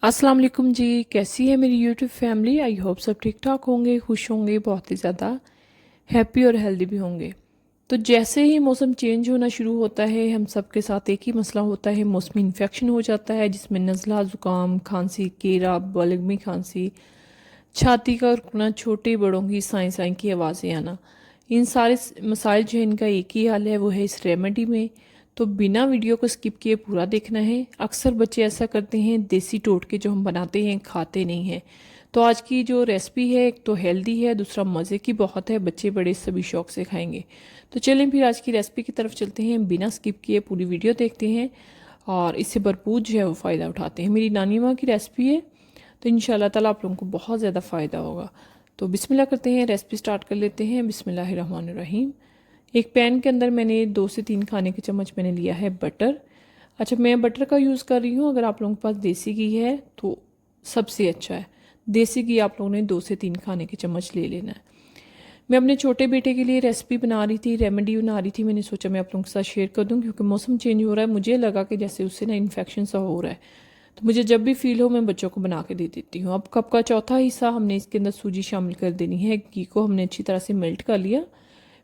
अस्सलाम वालेकुम जी। कैसी है मेरी यूट्यूब फैमिली? आई होप सब ठीक ठाक होंगे, खुश होंगे, बहुत ही ज़्यादा हैप्पी और हेल्दी भी होंगे। तो जैसे ही मौसम चेंज होना शुरू होता है, हम सब के साथ एक ही मसला होता है, मौसमी इन्फेक्शन हो जाता है, जिसमें नज़ला, ज़ुकाम, खांसी, केरा, बलगमी खांसी, छाती का रुकना, छोटे बड़ों की साई साई की आवाज़ें आना। इन सारे मसाइल जो है, इनका एक ही हल है, वो है इस रेमेडी में। तो बिना वीडियो को स्किप किए पूरा देखना है। अक्सर बच्चे ऐसा करते हैं, देसी टोटके जो हम बनाते हैं खाते नहीं हैं। तो आज की जो रेसिपी है, एक तो हेल्दी है, दूसरा मज़े की बहुत है, बच्चे बड़े सभी शौक से खाएंगे। तो चलें फिर आज की रेसिपी की तरफ चलते हैं, बिना स्किप किए पूरी वीडियो देखते हैं और इससे भरपूर जो है वो फ़ायदा उठाते हैं। मेरी नानी माँ की रेसिपी है, तो इंशाल्लाह ताला आप लोगों को बहुत ज़्यादा फ़ायदा होगा। तो बिस्मिल्लाह करते हैं, रेसिपी स्टार्ट कर लेते हैं। बिस्मिल्लाहिर्रहमानिर्रहीम। एक पैन के अंदर मैंने 2 से 3 खाने के चम्मच मैंने लिया है बटर। अच्छा, मैं बटर का यूज़ कर रही हूँ, अगर आप लोगों के पास देसी घी है तो सबसे अच्छा है। देसी घी आप लोगों ने 2 से 3 खाने के चम्मच ले लेना है। मैं अपने छोटे बेटे के लिए रेसिपी बना रही थी, रेमेडी बना रही थी। मैंने सोचा मैं आप लोगों के साथ शेयर कर दूँ, क्योंकि मौसम चेंज हो रहा है, मुझे लगा कि जैसे उससे ना इन्फेक्शन सा हो रहा है। तो मुझे जब भी फील हो, मैं बच्चों को बना के दे देती हूँ। अब कप का चौथा हिस्सा हमने इसके अंदर सूजी शामिल कर देनी है। घी को हमने अच्छी तरह से मेल्ट कर लिया,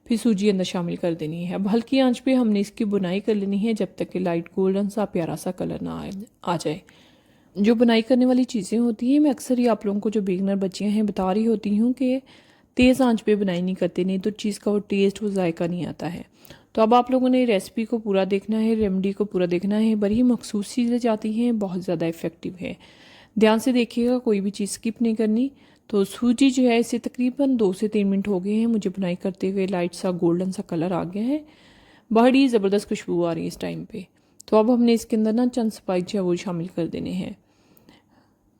फिर सूजी अंदर शामिल कर देनी है। अब हल्की आंच पे हमने इसकी बुनाई कर लेनी है, जब तक कि लाइट गोल्डन सा प्यारा सा कलर ना आ जाए। जो बुनाई करने वाली चीज़ें होती हैं, मैं अक्सर ही आप लोगों को, जो बिगनर बच्चियाँ हैं, बता रही होती हूँ कि तेज़ आंच पे बुनाई नहीं करते, नहीं तो चीज़ का वो टेस्ट, वो जायका नहीं आता है। तो अब आप लोगों ने रेसिपी को पूरा देखना है, रेमेडी को पूरा देखना है। बड़ी मखसूस चीज़ें जाती हैं, बहुत ज़्यादा इफ़ेक्टिव है। ध्यान से देखिएगा, कोई भी चीज़ स्किप नहीं करनी। तो सूजी जो है, इसे तकरीबन 2 से 3 मिनट हो गए हैं मुझे बुनाई करते हुए। लाइट सा गोल्डन सा कलर आ गया है, बड़ी ज़बरदस्त खुशबू आ रही है इस टाइम पे। तो अब हमने इसके अंदर ना चंद स्पाइस जो है वो शामिल कर देने हैं।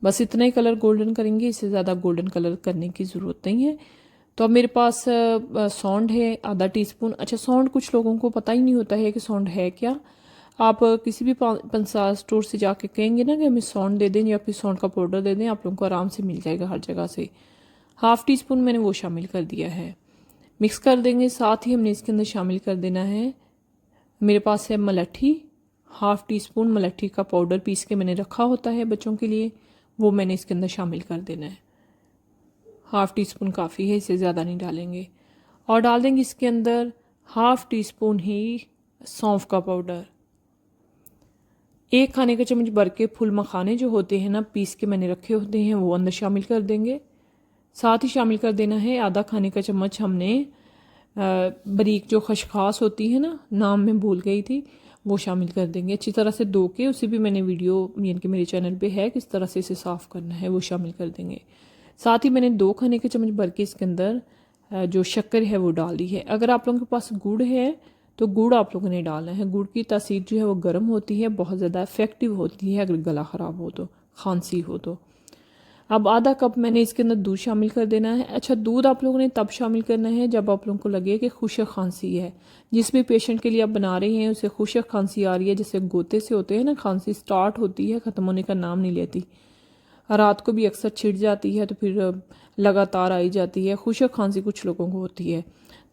बस इतना ही कलर गोल्डन करेंगे, इससे ज़्यादा गोल्डन कलर करने की ज़रूरत नहीं है। तो अब मेरे पास सौंठ है आधा टीस्पून। अच्छा, सौंठ कुछ लोगों को पता ही नहीं होता है कि सौंठ है क्या। आप किसी भी पंसार स्टोर से जाके कहेंगे ना कि हमें सौंठ दे दें या फिर सौंठ का पाउडर दे दें, आप लोगों को आराम से मिल जाएगा हर जगह से। हाफ़ टी स्पून मैंने वो शामिल कर दिया है, मिक्स कर देंगे। साथ ही हमने इसके अंदर शामिल कर देना है, मेरे पास है मलट्ठी। हाफ़ टी स्पून मलट्ठी का पाउडर पीस के मैंने रखा होता है बच्चों के लिए, वो मैंने इसके अंदर शामिल कर देना है। हाफ़ टी स्पून काफ़ी है, इससे ज़्यादा नहीं डालेंगे। और डाल देंगे इसके अंदर हाफ़ टी स्पून ही सौंफ का पाउडर। 1 खाने का चम्मच भर के फुल मखाने जो होते हैं ना, पीस के मैंने रखे होते हैं, वो अंदर शामिल कर देंगे। साथ ही शामिल कर देना है आधा खाने का चम्मच हमने बारीक जो खशखास होती है ना, नाम मैं भूल गई थी, वो शामिल कर देंगे। अच्छी तरह से धो के, उसे भी मैंने वीडियो यानी कि मेरे चैनल पे है, किस तरह से इसे साफ़ करना है, वो शामिल कर देंगे। साथ ही मैंने 2 खाने के चम्मच भर के इसके अंदर जो शक्कर है वो डाल दी है। अगर आप लोगों के पास गुड़ है तो गुड़ आप लोगों ने डालना है। गुड़ की तासीर जो है वो गर्म होती है, बहुत ज़्यादा इफेक्टिव होती है अगर गला ख़राब हो तो, खांसी हो तो। अब आधा कप मैंने इसके अंदर दूध शामिल कर देना है। अच्छा, दूध आप लोगों ने तब शामिल करना है जब आप लोगों को लगे कि खुशक खांसी है। जिस भी पेशेंट के लिए आप बना रहे हैं उसे खुशक खांसी आ रही है, जैसे गोते से होते हैं ना, खांसी स्टार्ट होती है, ख़त्म होने का नाम नहीं लेती, रात को भी अक्सर छिड़ जाती है, तो फिर लगातार आई जाती है। खुशक खांसी कुछ लोगों को होती है,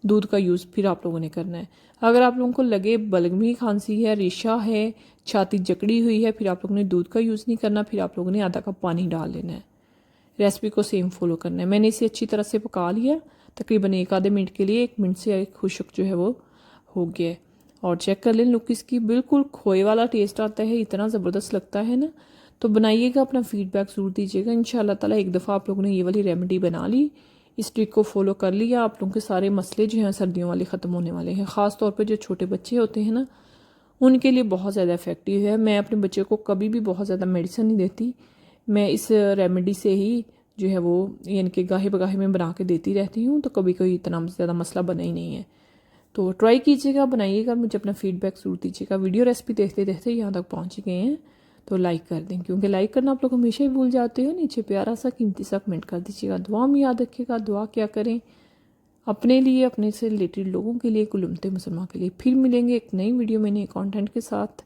दूध का यूज़ फिर आप लोगों ने करना है। अगर आप लोगों को लगे बलगमी खांसी है, रेशा है, छाती जकड़ी हुई है, फिर आप लोगों ने दूध का यूज़ नहीं करना, फिर आप लोगों ने आधा कप पानी डाल लेना है। रेसिपी को सेम फॉलो करना है। मैंने इसे अच्छी तरह से पका लिया, तकरीबन 1 आधे मिनट के लिए। 1 मिनट से खुशक जो है वो हो गया है। और चेक कर लें लुक इसकी, बिल्कुल खोए वाला टेस्ट आता है, इतना ज़बरदस्त लगता है ना। तो बनाइएगा, अपना फीडबैक ज़रूर दीजिएगा। इंशाल्लाह ताला एक दफ़ा आप लोगों ने ये वाली रेमेडी बना ली, इस ट्रिक को फॉलो कर लिया, आप लोगों के सारे मसले जो हैं सर्दियों वाले ख़त्म होने वाले हैं। ख़ास तौर पे जो छोटे बच्चे होते हैं ना, उनके लिए बहुत ज़्यादा इफ़ेक्टिव है। मैं अपने बच्चे को कभी भी बहुत ज़्यादा मेडिसिन नहीं देती, मैं इस रेमेडी से ही जो है वो यानी कि गाहे बगाहे में बना के देती रहती हूँ, तो कभी कोई इतना ज़्यादा मसला बना ही नहीं है। तो ट्राई कीजिएगा, बनाइएगा, मुझे अपना फीडबैक ज़रूर दीजिएगा। वीडियो रेसिपी देखते देखते यहाँ तक पहुँच गए हैं तो लाइक कर दें, क्योंकि लाइक करना आप लोग हमेशा ही भूल जाते हो। नीचे प्यारा सा कीमती सा कमेंट कर दीजिएगा। दुआ में याद रखिएगा, दुआ क्या करें अपने लिए, अपने से रिलेटेड लोगों के लिए, कुल उम्मत मुसलमान के लिए। फिर मिलेंगे एक नई वीडियो में नए कंटेंट के साथ।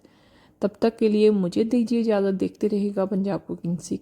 तब तक के लिए मुझे दीजिए इजाज़त। देखते रहेगा पंजाब कुकिंग सीख।